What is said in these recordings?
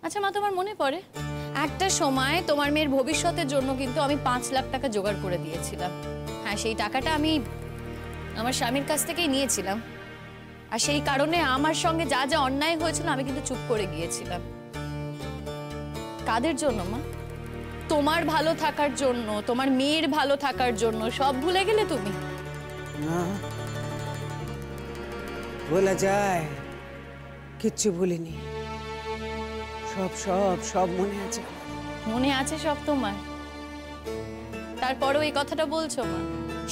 আচ্ছা মা, তোমার মনে পড়ে একটা সময় তোমার মেয়ের ভবিষ্যতের জন্য কিন্তু আমি 5 লাখ টাকা জোগাড় করে দিয়েছিলাম। হ্যাঁ, সেই টাকাটা আমি আমার স্বামীর কাছ থেকেই নিয়েছিলাম। আর সেই কারণে আমার সঙ্গে যা যা অন্যায় হয়েছিল আমি কিন্তু চুপ করে গিয়েছিলাম। কাদের জন্য মা? তোমার ভালো থাকার জন্য, তোমার মেয়ের ভালো থাকার জন্য। সব ভুলে গেলে তুমি? না, বলা যায় কিচ্ছু ভুলিনি। সব সব সব মনে আছে। মনে আছে সব তোমার? তারপরেও এই কথাটা বলছো মা?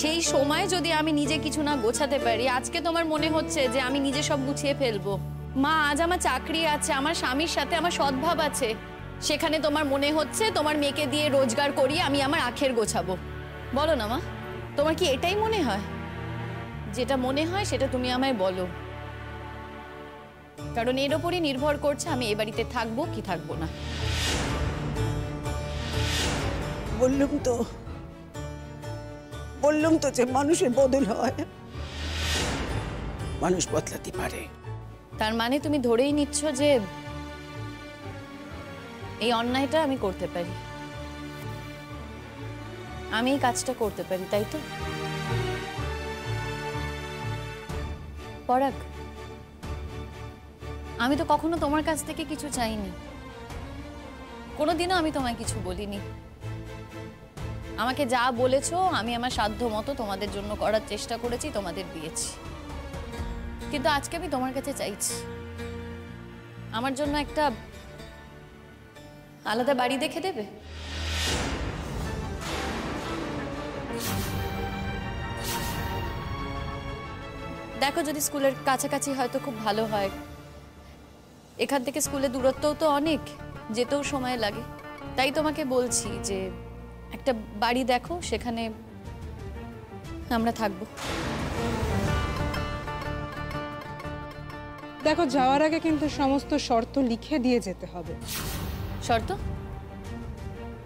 সেই সময় যদি আমি নিজে কিছু না গোছাতে পারি, আজকে তোমার মনে হচ্ছে যে আমি নিজে সব গুছিয়ে ফেলবো? মা, আজ আমার চাকরি আছে, আমার স্বামীর সাথে আমার সদ্ভাব আছে, সেখানে তোমার মনে হচ্ছে তোমার মেয়েকে দিয়ে রোজগার করিয়ে আমি আমার আখের গোছাবো? বলো না মা, তোমার কি এটাই মনে হয়? যেটা মনে হয় সেটা তুমি আমায় বলো, কারণ এর ওপরই নির্ভর করছে আমি এই বাড়িতে থাকবো কি থাকবো না। বললুম তো যে মানুষের বদল হয়, মানুষ বদলাতে পারে। তার মানে তুমি ধরেই নিচ্ছ যে এই অন্যায়টা আমি করতে পারি, আমি এই কাজটা করতে পারি, তাই তো? পরাগ, আমি তো কখনো তোমার কাছ থেকে কিছু চাইনি, কোনোদিনও আমি তোমায় কিছু বলিনি। আমাকে যা বলেছো আমি আমার সাধ্য মতো তোমাদের জন্য করার চেষ্টা করেছি, তোমাদের দিয়েছি। কিন্তু আজকে আমি তোমার কাছে চাইছি আমার জন্য একটা আলাদা বাড়ি দেখে দেবে। দেখো, যদি স্কুলের কাছাকাছি হয়তো খুব ভালো হয়। এখান থেকে স্কুলের দূরত্বও তো অনেক, যেতেও সময় লাগে। তাই তোমাকে বলছি যে একটা বাড়ি দেখো, সেখানে আমরা থাকবো। দেখো, যাওয়ার আগে কিন্তু সমস্ত শর্ত লিখে দিয়ে যেতে হবে। শর্ত?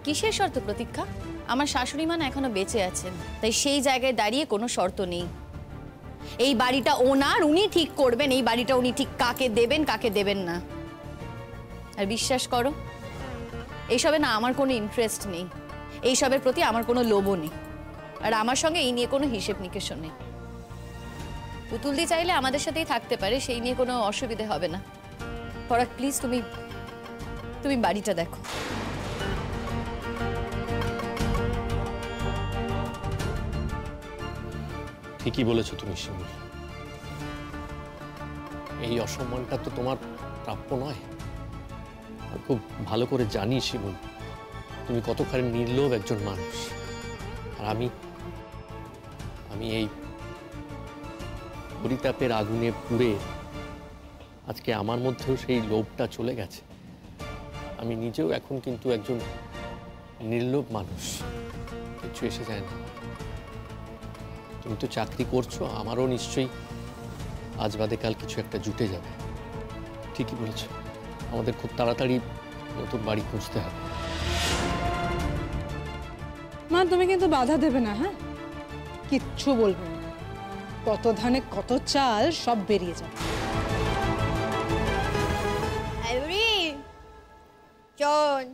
কিসের শর্ত প্রতীক্ষা? আমার শাশুড়ি মা এখনো বেঁচে আছেন, তাই সেই জায়গায় দাঁড়িয়ে কোনো শর্ত নেই। এই বাড়িটা ওনার, উনি ঠিক করবেন এই বাড়িটা উনি ঠিক কাকে দেবেন কাকে দেবেন না। আর বিশ্বাস করো, এইসবে না আমার কোনো ইন্টারেস্ট নেই, এইসবের প্রতি আমার কোনো লোভও নেই। আর আমার সঙ্গে এই নিয়ে কোনো হিসেব নিকেশও নেই। পুতুলদি চাইলে আমাদের সাথেই থাকতে পারে, সেই নিয়ে কোনো অসুবিধে হবে না। পরাগ, প্লিজ তুমি বাড়িটা দেখো। ঠিকই বলেছো তুমি শিমুল, এই অসম্মানটা তো তোমার প্রাপ্য নয়। আর খুব ভালো করে জানি শিমুল, তুমি কতখানি নির্লোভ একজন মানুষ। আর আমি এই পরিতাপের আগুনে পুড়ে আজকে আমার মধ্যেও সেই লোভটা চলে গেছে। আমি নিজেও এখন কিন্তু একজন নির্লোভ মানুষ, কিছু এসে যায় না। তুমি তো চাকরি করছো, আমারও নিশ্চয়ই আজ বাদে কাল কিছু একটা জুটে যাবে। ঠিকই বলেছো, আমাদের খুব তাড়াতাড়ি নতুন বাড়ি খুঁজতে হবে। মা, তুমি কিন্তু বাধা দেবে না, হ্যাঁ? কিচ্ছু বলবে না। কত ধানে কত চাল সব বেরিয়ে যাবে। শোন,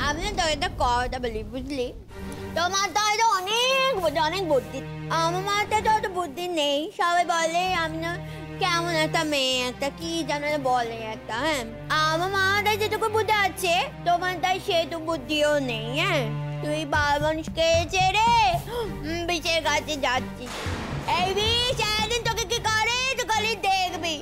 আমি না তোর একটা কথা বলি, বুঝলি? তোর মাথায় তো অনেক বুদ্ধি, আমার মাথায় তো অত বুদ্ধি নেই। সবাই বলে আমি না কেমন একটা মেয়ে, একটা কি যেন বলে একটা। হ্যাঁ, আমার মাথায় যেটুকু বুদ্ধি আছে তোমার তাই সেটুকু বুদ্ধিও নেই। হ্যাঁ, তুই বাল মানুষকে ছেড়ে বিষের কাছে যাচ্ছিস। এই বিষ একদিন তোকে কি করে তুই খালি দেখবি।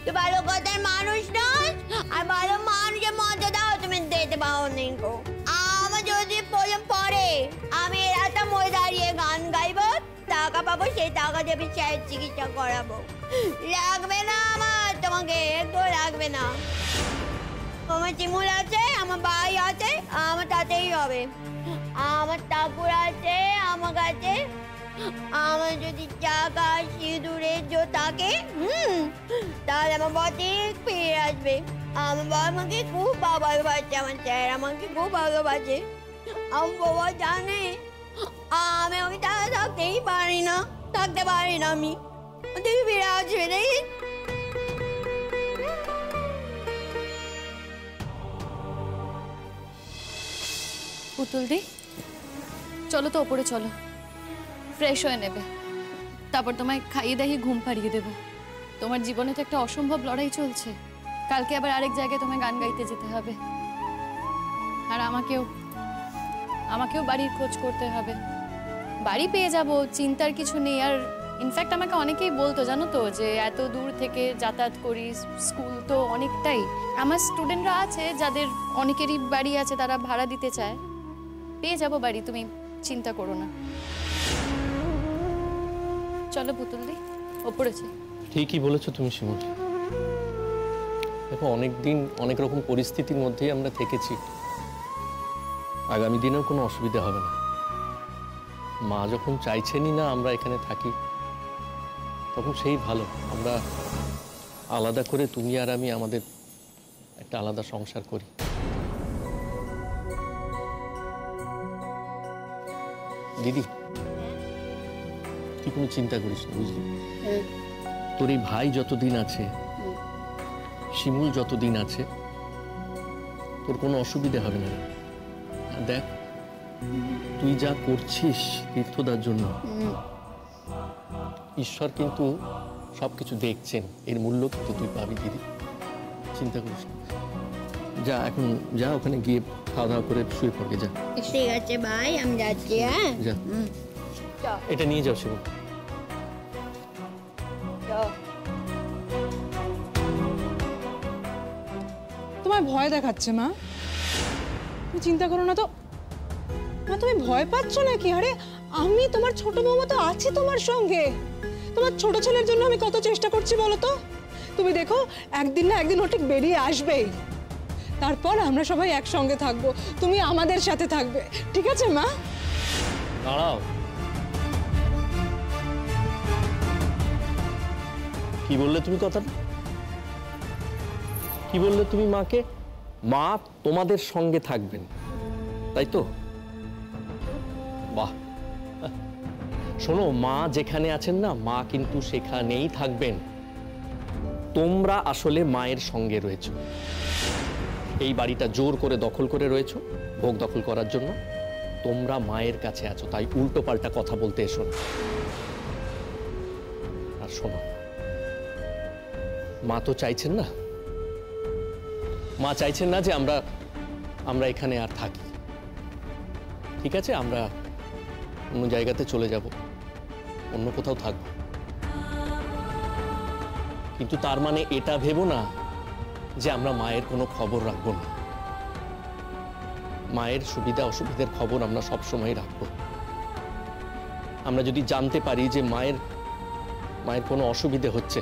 তুই ভালো কথার মানুষ নয়, আর ভালো মানুষের মজা দাও তুমি দিতে পাও নি গো। আমার যদি প্রয়োজন পড়ে আমি রাতে মই দাঁড়িয়ে গান গাইবো, টাকা পাবো, সেই টাকা দিয়ে আমি চায়ের চিকিৎসা করাবো। লাগবে না আমার, তোমাকে একটু লাগবে না। আমার চিমুল আছে, আমার ভাই আছে, আমার তাতেই হবে। আমার ঠাকুর আছে আমার কাছে। আমার যদি টাকা সিঁদুরের জো থাকে, তাহলে আমার বটি ফিরে আসবে। আমার বাবা আমাকে খুব ভালোবাসে, আমার স্যার আমাকে খুব ভালোবাসে। আমার বাবা জানে আমি ওকে টাকা থাকতেই পারি না, থাকতে পারি না আমি। তুই ফিরে আসবে দেখি। পুতুল দি, চলো তো ওপরে চলো, ফ্রেশ হয়ে নেবে, তারপর তোমায় খাইয়ে দাইয়ে ঘুম পাড়িয়ে দেবো। তোমার জীবনে তো একটা অসম্ভব লড়াই চলছে, কালকে আবার আরেক জায়গায় তোমায় গান গাইতে যেতে হবে, আর আমাকেও বাড়ির খোঁজ করতে হবে। বাড়ি পেয়ে যাব, চিন্তার কিছু নেই। আর ইনফ্যাক্ট আমাকে অনেকেই বলতো জানো তো, যে এত দূর থেকে যাতায়াত করি, স্কুল তো অনেকটাই। আমার স্টুডেন্টরা আছে যাদের অনেকেরই বাড়ি আছে, তারা ভাড়া দিতে চায়, পেয়ে যাব বাড়ি, তুমি চিন্তা করো না। চলো পুতুল দি, ওপরে যাই। ঠিকই বলেছো তুমি শিমুল। দেখো, অনেকদিন অনেক রকম পরিস্থিতির মধ্যেই আমরা থেকেছি, আগামী দিনেও কোনো অসুবিধা হবে না। মা যখন চাইছেনই না আমরা এখানে থাকি, তখন সেই ভালো। আমরা আলাদা করে তুমি আর আমি আমাদের একটা আলাদা সংসার করি। দিদি, তুই কোনো চিন্তা করিস না, বুঝলি? তোর এই ভাই যতদিন আছে, শিমুল যতদিন আছে, তোর কোনো অসুবিধা হবে না। আর দেখ, তুই যা করছিস তীর্থদার জন্য, ঈশ্বর কিন্তু সবকিছু দেখছেন, এর মূল্য কিন্তু তুই পাবি দিদি, চিন্তা করিস না। যা, এখন যা, ওখানে গিয়ে খাওয়া দাওয়া করে শুয়ে পড়বে, যা। ঠিক আছে ভাই, আমি যাচ্ছি। হ্যাঁ, যা, এটা নিয়ে যাও শিমুল। তোমায় ভয় দেখাচ্ছে মা, তুমি চিন্তা করো না তো। মা, তুমি ভয় পাচ্ছ নাকি? আরে আমি তোমার ছোট বৌমা তো আছি তোমার সঙ্গে। তোমার ছোট ছেলের জন্য আমি কত চেষ্টা করছি বলো তো। তুমি দেখো, একদিন না একদিন ও ঠিক বেরিয়ে আসবেই, তারপর আমরা সবাই একসঙ্গে থাকবো, তুমি আমাদের সাথে থাকবে, ঠিক আছে মা? দাঁড়াও, কি বললে তুমি কথাটা? কি বললে তুমি মাকে? মা তোমাদের সঙ্গে থাকবেন, তাই তো? বাহ, শোনো, মা যেখানে আছেন না, মা কিন্তু সেখানেই থাকবেন। তোমরা আসলে মায়ের সঙ্গে রয়েছো, এই বাড়িটা জোর করে দখল করে রয়েছো ভোগ দখল করার জন্য। তোমরা মায়ের কাছে আছো, তাই উল্টো পাল্টা কথা বলতে এসো না। আর শোনো, মা তো চাইছেন না, মা চাইছেন না যে আমরা এখানে আর থাকি। ঠিক আছে, আমরা অন্য জায়গাতে চলে যাব, অন্য কোথাও থাকব, কিন্তু তার মানে এটা ভেবো না যে আমরা মায়ের কোনো খবর রাখবো না। মায়ের সুবিধা অসুবিধার খবর আমরা সবসময় রাখবো। আমরা যদি জানতে পারি যে মায়ের কোনো অসুবিধে হচ্ছে,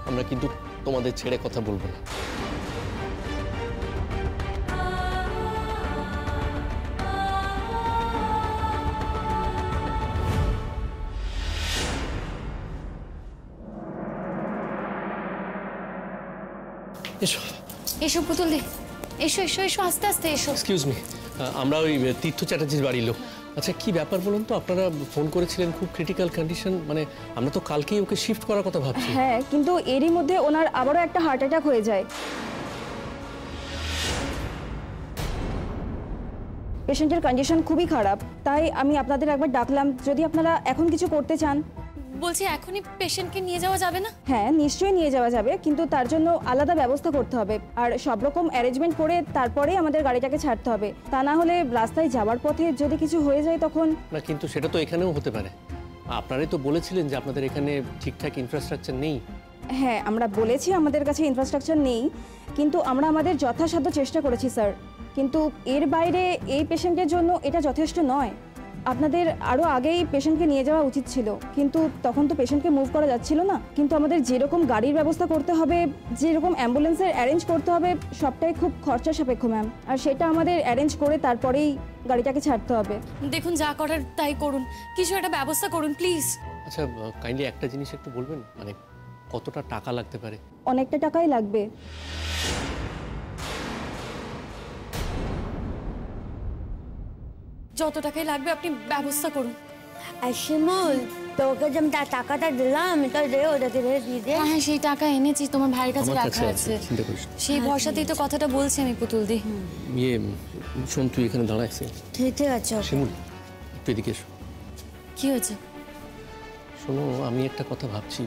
আমরা কিন্তু তোমাদের ছেড়ে কথা বলবো না। এসো এসো পুতুল দি, এসো এসো এসো, আস্তে আস্তে এসো। এক্সকিউজ মি, আমরা ওই তীর্থ চ্যাটার্জির বাড়ির লোক। আচ্ছা, কি ব্যাপার বলুন তো? আপনারা ফোন করেছিলেন, খুব ক্রিটিক্যাল কন্ডিশন, মানে আমরা তো কালকেই ওকে শিফট করার কথা ভাবছি। হ্যাঁ, কিন্তু এরই মধ্যে ওনার আবারও একটা হার্ট অ্যাটাক হয়ে যায়। পেশেন্টের কন্ডিশন খুবই খারাপ, তাই আমি আপনাদের একবার ডাকলাম, যদি আপনারা এখন কিছু করতে চান। বলছি, এখনই পেশেন্টকে নিয়ে যাওয়া যাবে না? হ্যাঁ, নিশ্চয়ই নিয়ে যাওয়া যাবে, কিন্তু তার জন্য আলাদা ব্যবস্থা করতে হবে, আর সব রকম অ্যারেঞ্জমেন্ট করে তারপরেই আমাদের গাড়িটাকে ছাড়তে হবে। তা না হলে রাস্তায় যাওয়ার পথে যদি কিছু হয়ে যায় তখন। না, কিন্তু সেটা তো এখানেও হতে পারে। আপনারাই তো বলেছিলেন যে আপনাদের এখানে ঠিকঠাক ইনফ্রাস্ট্রাকচার নেই। হ্যাঁ, আমরা বলেছি আমাদের কাছে ইনফ্রাস্ট্রাকচার নেই, কিন্তু আমরা আমাদের যথাসাধ্য চেষ্টা করেছি স্যার। কিন্তু এর বাইরে এই পেশেন্টের জন্য এটা যথেষ্ট নয়। আপনাদের আরও আগেই পেশেন্টকে নিয়ে যাওয়া উচিত ছিল, কিন্তু তখন তো পেশেন্টকে মুভ করা যাচ্ছিল না। কিন্তু আমাদের যেরকম গাড়ির ব্যবস্থা করতে হবে, যেরকম অ্যাম্বুলেন্সের অ্যারেঞ্জ করতে হবে, সবটাই খুব খরচা সাপেক্ষ ম্যাম, আর সেটা আমাদের অ্যারেঞ্জ করে তারপরেই গাড়িটাকে ছাড়তে হবে। দেখুন, যা করার তাই করুন, কিছু একটা ব্যবস্থা করুন প্লিজ। আচ্ছা, কাইন্ডলি একটা জিনিস একটু বলবেন, মানে কতটা টাকা লাগতে পারে? অনেকটা টাকাই লাগবে। যত টাকাই লাগবে আপনি ব্যবস্থা করুন। শিমুল তোকে যে আমি টাকাটা দিলাম তো দে ওটাকে দিয়ে দে। হ্যাঁ সেই টাকা এনেছি, তোমার ভাইয়ের কাছে আমার রাখা কাছে আছে। আছে, চিন্তা করিস না। সেই ভরসাতেই তো কথাটা বলছি আমি পুতুল দি। ইয়ে শোন, তুই এখানে দাঁড়াইছি। ঠিক আছে শিমুল তুই এদিকে এসো। কি হয়েছে? শোনো, আমি একটা কথা ভাবছি,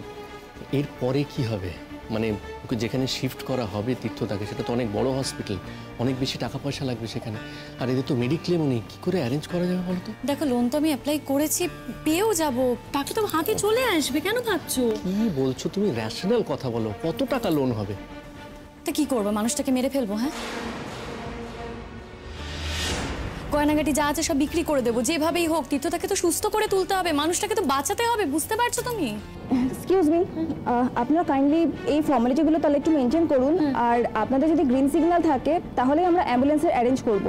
এর পরে কি হবে? মানে ওকে যেখানে শিফট করা হবে তীর্থদাকে, সেটা তো অনেক বড় হসপিটাল, অনেক বেশি টাকা পয়সা লাগবে সেখানে। আর এদের তো মেডিক্লেমও নেই, কী করে অ্যারেঞ্জ করা যাবে বলো তো? দেখো লোন তো আমি অ্যাপ্লাই করেছি, পেয়েও যাব, টাকা তো হাতে চলে আসবে, কেন ভাবছো? কি বলছো তুমি? র্যাশনাল কথা বলো, কত টাকা লোন হবে? তা কি করবো, মানুষটাকে মেরে ফেলবো? হ্যাঁ, গয়নাগাটি যা আছে সব বিক্রি করে দেবো, যেভাবেই হোক। তীর্থটাকে তো সুস্থ করে তুলতে হবে, মানুষটাকে তো বাঁচাতে হবে, বুঝতে পারছো তুমি? এক্সকিউজ মি, আপনারা কাইন্ডলি এই ফর্মালিটিগুলো তাহলে একটু মেনটেন করুন। আর আপনাদের যদি গ্রিন সিগন্যাল থাকে তাহলে আমরা অ্যাম্বুলেন্সের অ্যারেঞ্জ করব।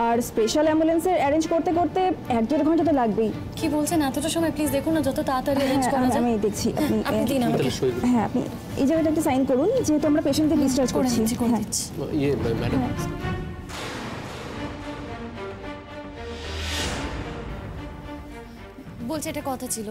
আর স্পেশাল অ্যাম্বুলেন্সের অ্যারেঞ্জ করতে করতে 1-1.5 ঘন্টা তো লাগবেই। কি বলছেন? এতটা সময় প্লিজ দেখুন না, যত তাড়াতাড়ি অ্যারেঞ্জ করা যায়। আমি দেখছি। আপনি দিন আমাকে। হ্যাঁ, আপনি এই জায়গাটা একটা সাইন করুন, যেহেতু আমরা পেশেন্টকে ডিসচার্জ করে করছি। দিচ্ছি, করে হ্যাঁ। দিচ্ছি। ইয়ে ম্যাডাম, বলছি এটা কথা ছিল।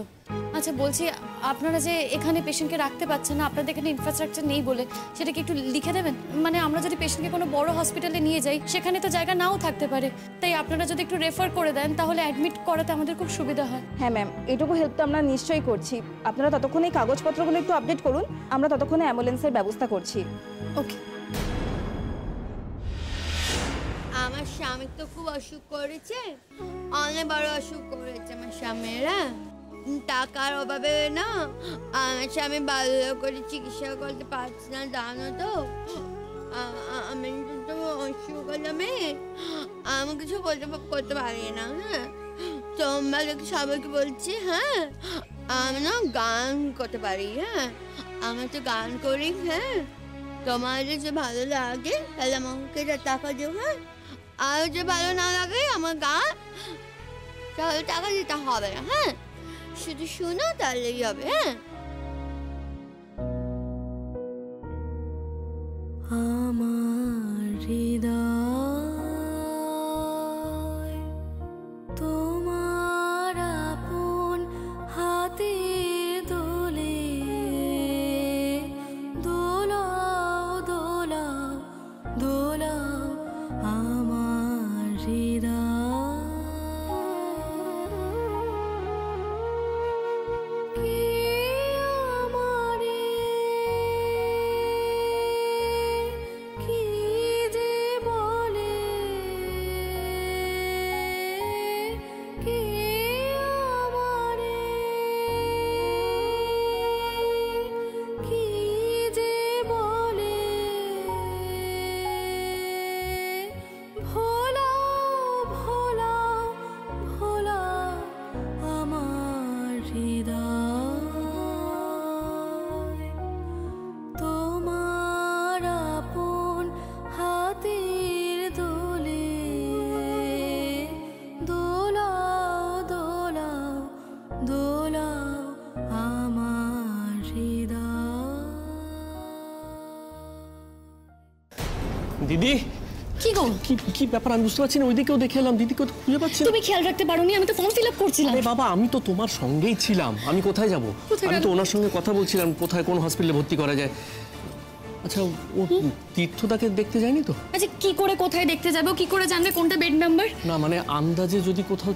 আচ্ছা বলছি, আপনারা যে এখানে পেশেন্টকে রাখতে পারছেন না, আপনাদের এখানে ইনফ্রাস্ট্রাকচার নেই বলে, সেটা কি একটু লিখে দেবেন? মানে আমরা যদি পেশেন্টকে কোনো বড় হসপিটালে নিয়ে যাই, সেখানে তো জায়গা নাও থাকতে পারে, তাই আপনারা যদি একটু রেফার করে দেন তাহলে অ্যাডমিট করাতে আমাদের খুব সুবিধা হয়। হ্যাঁ ম্যাম, এটুকু হেল্প তো আমরা নিশ্চয়ই করছি। আপনারা ততক্ষণ এই কাগজপত্রগুলো একটু আপডেট করুন, আমরা ততক্ষণে অ্যাম্বুলেন্সের ব্যবস্থা করছি। ওকে। আমার স্বামী তো খুব অসুখ করেছে, অনেক বড় অসুখ করেছে আমার স্বামীরা। টাকার অভাবে না আমার স্বামী ভালো করে চিকিৎসা করতে পারছে না, জানো তো। আমি তো অসুখ হলে আমি কিছু করতে পারি না। হ্যাঁ, তোমরা সবাইকে বলছি, হ্যাঁ আমি না গান করতে পারি। হ্যাঁ, আমি তো গান করি। হ্যাঁ, তোমার যে ভালো লাগে তাহলে আমাকে টাকা দেবো। হ্যাঁ, আর যে ভালো না লাগে আমার গান, তাহলে টাকা দিতে হবে না। হ্যাঁ, শুধু শুনো তাহলেই হবে। হ্যাঁ, আমার হৃদয় তোমার আপন হাতে দোলে, দোলাও দোলাও দোলাও আমার হৃদয়। দিদি কি গো? কি কি ব্যাপার আমি বুঝতে পারছি না। ওইদিকেও দেখে এলাম, দিদিকে তো খুঁজে পাচ্ছি না। তুমি খেয়াল রাখতে পারোনি? আমি তো ফর্ম ফিল আপ করছিলাম। আরে বাবা, আমি তো তোমার সঙ্গেই ছিলাম, আমি কোথায় যাব? কোথায় আমি গেল? তো ওনার সঙ্গে কথা বলছিলাম কোথায় কোন হসপিটালে ভর্তি করা যায়। আচ্ছা, ও তীর্থদাকে দেখতে যায়নি তো? আচ্ছা কি করে কোথায় দেখতে যাবো, কি করে জানবে কোনটা বেড নাম্বার? না মানে আন্দাজে যদি কোথাও।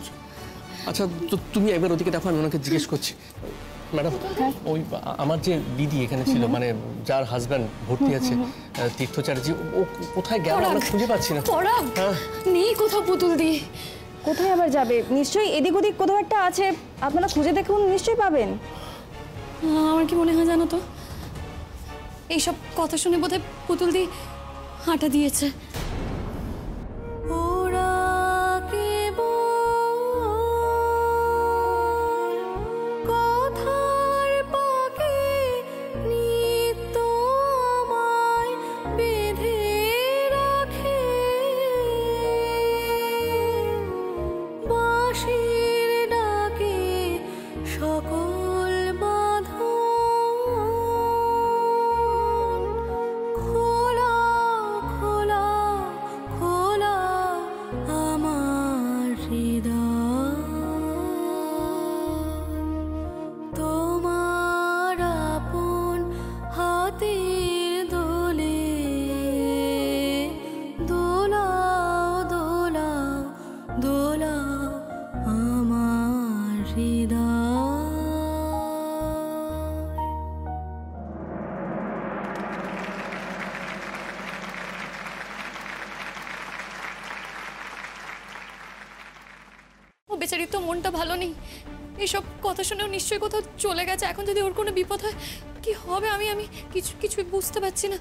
আচ্ছা তো তুমি একবার ওদিকে দেখো, আমি ওনাকে জিজ্ঞেস করছি। ম্যাডাম, ওই আমার যে দিদি এখানে ছিল, মানে যার হাজব্যান্ড ভর্তি আছে তীর্থ চ্যাটার্জি, ও কোথায় গেল আমরা খুঁজে পাচ্ছি না। পরাগ নেই কোথাও পুতুল দি। কোথায় আবার যাবে? নিশ্চয়ই এদিক ওদিক কোথাও একটা আছে, আপনারা খুঁজে দেখুন, নিশ্চয়ই পাবেন। আমার কি মনে হয় জানো তো, এইসব কথা শুনে বোধহয় পুতুল দি হাঁটা দিয়েছে। বেচারির তো মনটা ভালো নেই, এইসব কথা শুনেও নিশ্চয়ই কোথাও চলে গেছে। এখন যদি ওর কোনো বিপদ হয় কি হবে, আমি কিছুই বুঝতে পারছি না।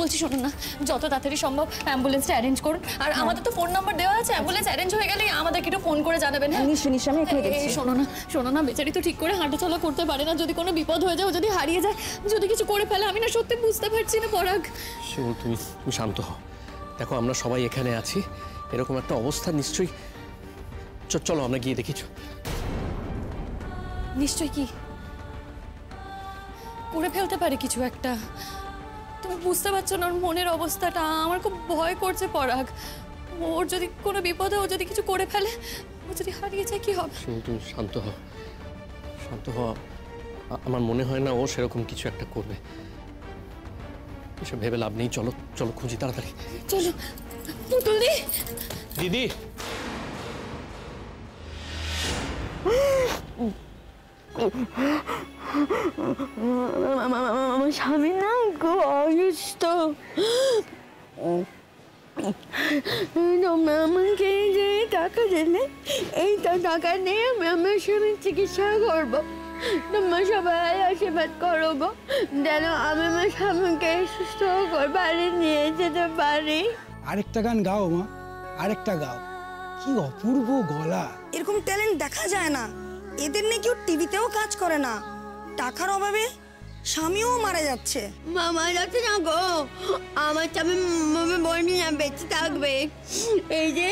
বলছি শোনুন না, যত তাড়াতাড়ি সম্ভব অ্যাম্বুলেন্সটা অ্যারেঞ্জ করুন। আর আমাদের তো ফোন নাম্বার দেওয়া আছে, অ্যাম্বুলেন্স অ্যারেঞ্জ হয়ে গেলেই আমাদেরকে একটু ফোন করে জানাবেন। হ্যাঁ নিশ্চয়ই আমি এখানে দেখছি। শোনো না, বেচারি তো ঠিক করে হাঁটাচলা করতে পারে না। যদি কোনো বিপদ হয়ে যায়, ও যদি হারিয়ে যায়, যদি কিছু করে ফেলে, আমি না সত্যি বুঝতে পারছি না পরাগ। শিমুল, তুমি শান্ত হও। দেখো আমরা সবাই এখানে আছি, এরকম একটা অবস্থা নিশ্চয়ই। চলো আমরা গিয়ে দেখি। নিশ্চয়ই কি করে ফেলতে পারে কিছু একটা। তুমি বুঝতে পারছো না ওর মনের অবস্থাটা? আমার খুব ভয় করছে পরাগ। ওর যদি কোনো বিপদ হয়, ও যদি কিছু করে ফেলে, ও যদি হারিয়ে যায়, কি হবে? তুমি শান্ত হও, শান্ত হও। আমার মনে হয় না ও সেরকম কিছু একটা করবে। এসব ভেবে লাভ নেই। চলো চলো খুঁজি তাড়াতাড়ি। চলো পুতুল দি। দিদি, আমার স্বামী না খুব অসুস্থ। তোমরা আমাকে যে টাকা দিলে, এই টাকা নিয়ে আমি আমার স্বামীর চিকিৎসা করবো। তোমরা সবাই আশীর্বাদ করো গো, যেন আমি আমার স্বামীকে সুস্থ করে বাড়ি নিয়ে যেতে পারি। আরেকটা গান গাও মা, আরেকটা গাও। কি অপূর্ব গলা! এরকম ট্যালেন্ট দেখা যায় না। এদের নিয়ে কেউ টিভিতেও কাজ করে না। টাকার অভাবে স্বামীও মারা যাচ্ছে। মামা যাচ্ছে না গো, আমার স্বামী বলনি না বেঁচে থাকবে। এই যে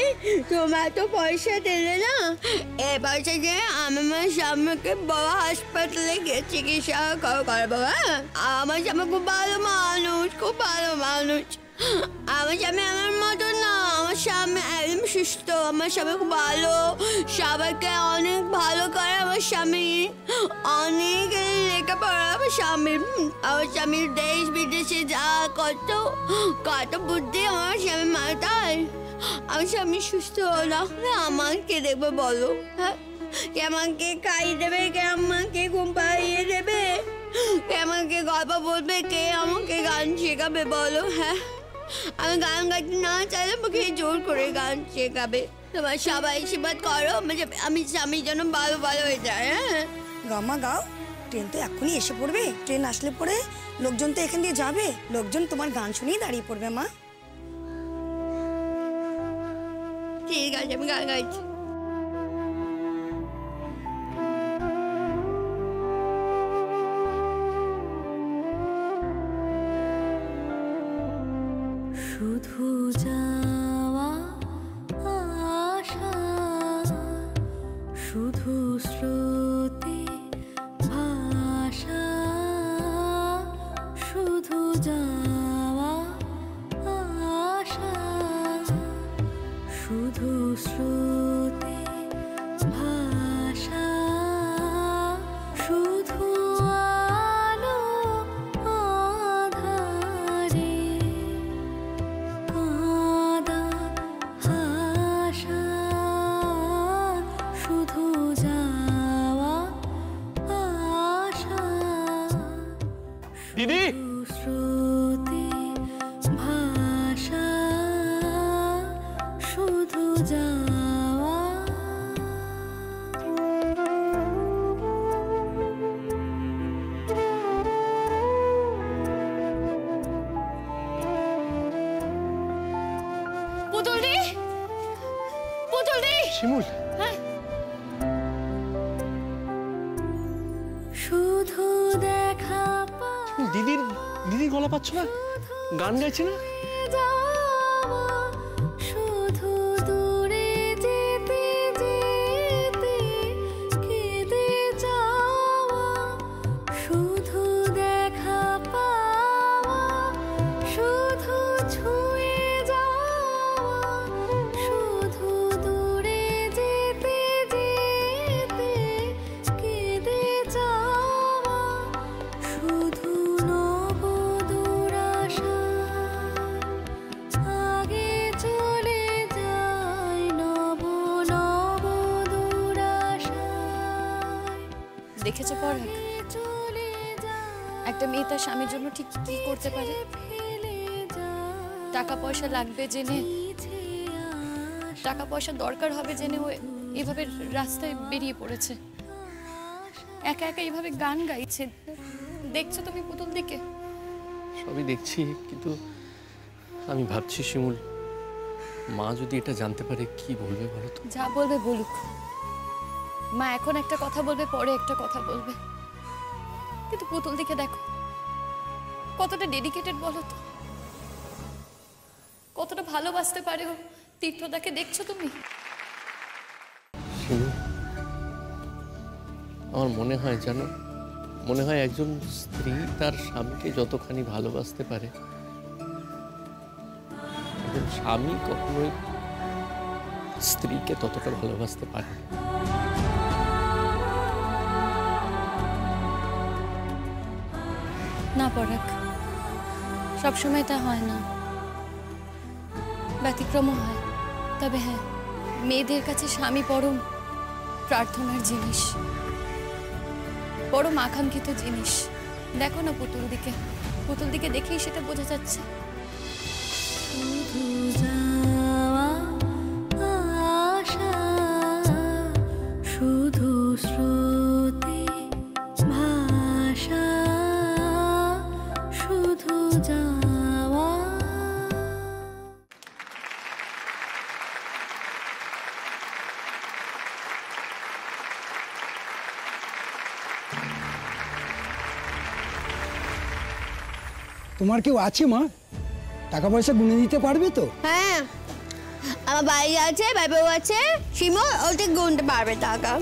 তোমার তো পয়সা দিলে না, এই পয়সা দিয়ে আমি আমার স্বামীকে বড় হাসপাতালে গিয়ে চিকিৎসা করবো। হ্যাঁ, আমার স্বামী খুব ভালো মানুষ, খুব ভালো মানুষ। আমার স্বামী আমার মতো না, আমার স্বামী একদম সুস্থ। আমার স্বামী খুব ভালো, সবাইকে অনেক ভালো করে। আমার স্বামী অনেক লেখাপড়া। আমার স্বামীর দেশ বিদেশে যা কত বুদ্ধি আমার স্বামী মাথায়। আমার স্বামী সুস্থ হলো, আমাকে দেখবে বলো? হ্যাঁ, কে আমাকে খাইয়ে দেবে, কে আমাকে ঘুম পাইয়ে দেবে, কে আমাকে গল্প বলবে, কে আমাকে গান শেখাবে বলো? হ্যাঁ, আমি গান গাইতে না চাইলে আমাকে জোর করে গান শেখাবে। তোমার সবাই আশীর্বাদ করো আমি স্বামীর জন্য ভালো হয়ে যায়। হ্যাঁ, গামা গাও। ট্রেন তো এখনই এসে পড়বে। ট্রেন আসলে পরে লোকজন তো এখান দিয়ে যাবে। লোকজন তোমার গান শুনেই দাঁড়িয়ে পড়বে মা। ঠিক আছে, আমি গান গাইছি। শুধু যাওয়া আশা, শুধু স্রোতে ভাষা, শুধু যাওয়া আশা, শুধু স্রোতে ভাষা, শুধু আলো আধারে কাঁদা হাসা, শুধু যাওয়া আশা, দিদি, স্রোতে ভাষা, শুধু যাওয়া। পুতুল দি, পুতুল দি। শিমুল, হ্যাঁ, শুধু দেখা দিদির গলা পাচ্ছ না? গান গাইছে না? যাওয়া, শুধু দূরে যেতে যেতে কেঁদে যাওয়া, শুধু দেখা পাওয়া, শুধু ছুঁয়ে যাওয়া, শুধু দূরে যেতে যেতে কেঁদে যাওয়া, শুধু নব দুরাশা, আগে চলে যায় নব নব দুরাশা, দেখেছো পরাগ, চলে যায় একটা মেয়ে তার স্বামীর জন্য ঠিক কি করতে পারে? ফেলে যায় টাকা পয়সা লাগবে জেনে, টাকা পয়সা দরকার হবে জেনে ও এভাবে রাস্তায় বেরিয়ে পড়েছে, একা একা এইভাবে গান গাইছে। দেখছো তুমি পুতুল দিকে? সবই দেখছি, কিন্তু আমি ভাবছি শিমুল, মা যদি এটা জানতে পারে কি বলবে বলো তো? যা বলবে বলুক, মা এখন একটা কথা বলবে, পরে একটা কথা বলবে, কিন্তু পুতুল দিকে দেখো কতটা ডেডিকেটেড বলো তো, কতটা ভালোবাসতে পারে ও তীর্থদাকে। দেখছো তুমি? শিমুল, আমার মনে হয় জানো, মনে হয় একজন স্ত্রী তার স্বামীকে যতখানি ভালোবাসতে পারে, একজন স্বামী কখনোই স্ত্রীকে ততটা ভালোবাসতে পারে না। না পরাগ, সবসময় তা হয় না, ব্যতিক্রমও হয়। তবে হ্যাঁ, মেয়েদের কাছে স্বামী পরম প্রার্থনার জিনিস, পরম আকাঙ্ক্ষিত জিনিস। দেখো না পুতুল দিকে, পুতুল দিকে দেখেই সেটা বোঝা যাচ্ছে। শুধু যাওয়া আশা, শুধু স্রোতে ভাষা, শুধু যাওয়া। তোমার কেউ আছে মা? টাকা পয়সা গুনে দিতে পারবে তো? হ্যাঁ, আমার ভাই আছে, ভাই বউ আছে, শিমু ওটা গুনতে পারবে টাকা।